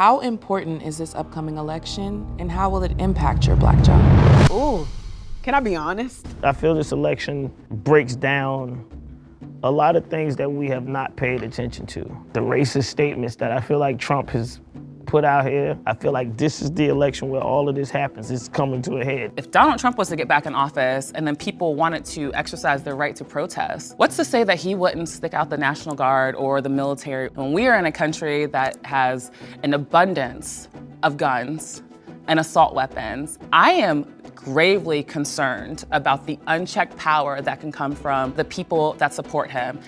How important is this upcoming election, and how will it impact your Black job? Ooh, can I be honest? I feel this election breaks down a lot of things that we have not paid attention to. The racist statements that I feel like Trump has put out here, I feel like this is the election where all of this happens. It's coming to a head. If Donald Trump was to get back in office and then people wanted to exercise their right to protest, what's to say that he wouldn't stick out the National Guard or the military when we are in a country that has an abundance of guns and assault weapons? I am gravely concerned about the unchecked power that can come from the people that support him.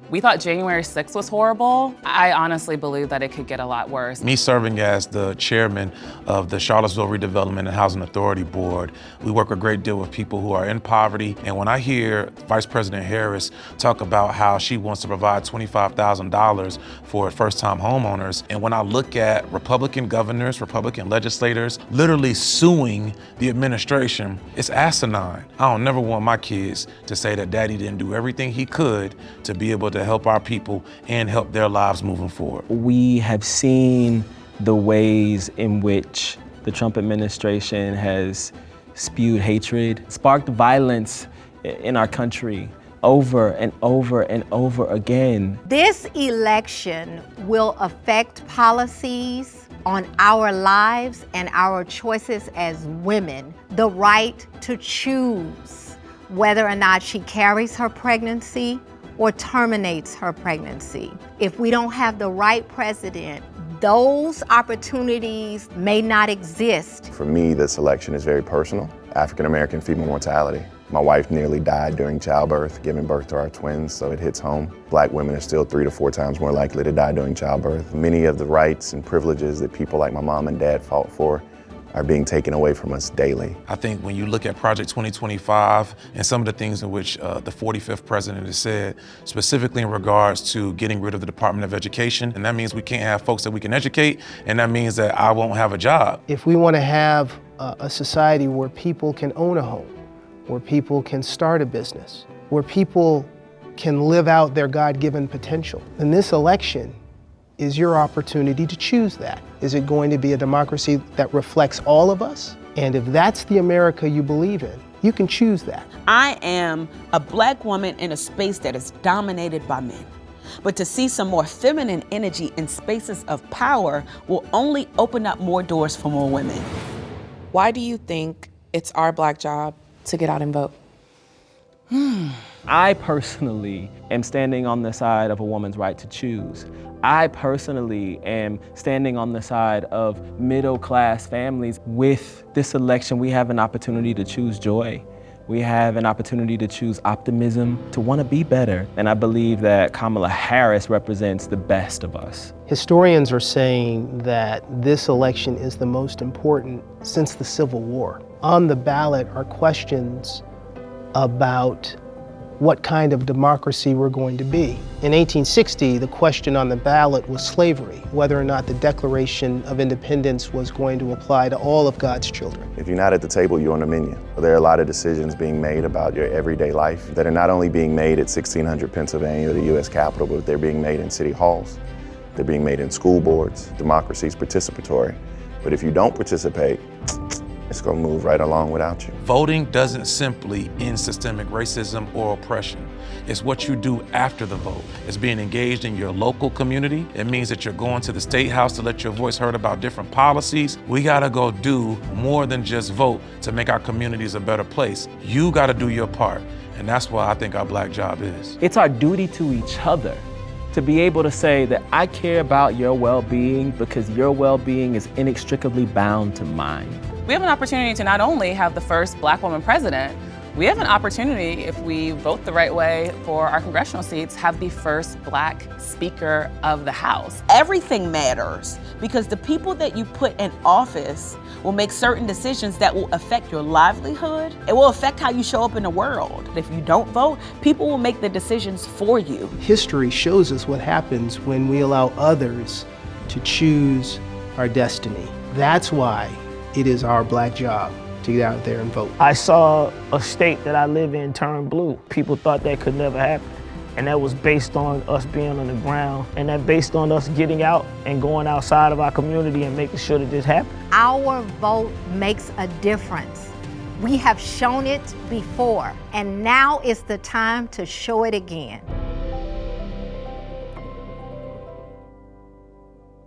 We thought January 6th was horrible. I honestly believe that it could get a lot worse. Me serving as the chairman of the Charlottesville Redevelopment and Housing Authority Board, we work a great deal with people who are in poverty. And when I hear Vice President Harris talk about how she wants to provide $25,000 for first-time homeowners, and when I look at Republican governors, Republican legislators literally suing the administration, it's asinine. I don't never want my kids to say that daddy didn't do everything he could to be able to help our people and help their lives moving forward. We have seen the ways in which the Trump administration has spewed hatred, sparked violence in our country over and over and over again. This election will affect policies on our lives and our choices as women. The right to choose whether or not she carries her pregnancy or terminates her pregnancy. If we don't have the right president, those opportunities may not exist. For me, this election is very personal. African-American female mortality. My wife nearly died during childbirth, giving birth to our twins, so it hits home. Black women are still 3 to 4 times more likely to die during childbirth. Many of the rights and privileges that people like my mom and dad fought for are being taken away from us daily. I think when you look at Project 2025 and some of the things in which the 45th president has said, specifically in regards to getting rid of the Department of Education, and that means we can't have folks that we can educate, and that means that I won't have a job. If we want to have a society where people can own a home, where people can start a business, where people can live out their God-given potential, then this election is your opportunity to choose that. Is it going to be a democracy that reflects all of us? And if that's the America you believe in, you can choose that. I am a Black woman in a space that is dominated by men. But to see some more feminine energy in spaces of power will only open up more doors for more women. Why do you think it's our Black job to get out and vote? I personally am standing on the side of a woman's right to choose. I personally am standing on the side of middle-class families. With this election, we have an opportunity to choose joy. We have an opportunity to choose optimism, to want to be better. And I believe that Kamala Harris represents the best of us. Historians are saying that this election is the most important since the Civil War. On the ballot are questions about what kind of democracy we're going to be. In 1860, the question on the ballot was slavery, whether or not the Declaration of Independence was going to apply to all of God's children. If you're not at the table, you're on the menu. There are a lot of decisions being made about your everyday life that are not only being made at 1600 Pennsylvania or the U.S. Capitol, but they're being made in city halls. They're being made in school boards. Democracy is participatory. But if you don't participate, it's gonna move right along without you. Voting doesn't simply end systemic racism or oppression. It's what you do after the vote. It's being engaged in your local community. It means that you're going to the State House to let your voice heard about different policies. We gotta go do more than just vote to make our communities a better place. You gotta do your part, and that's what I think our Black job is. It's our duty to each other to be able to say that I care about your well-being because your well-being is inextricably bound to mine. We have an opportunity to not only have the first Black woman president, we have an opportunity, if we vote the right way for our congressional seats, have the first Black Speaker of the House. Everything matters because the people that you put in office will make certain decisions that will affect your livelihood. It will affect how you show up in the world. If you don't vote, people will make the decisions for you. History shows us what happens when we allow others to choose our destiny. That's why it is our Black job to get out there and vote. I saw a state that I live in turn blue. People thought that could never happen. And that was based on us being on the ground, and that based on us getting out and going outside of our community and making sure that this happened. Our vote makes a difference. We have shown it before, and now is the time to show it again.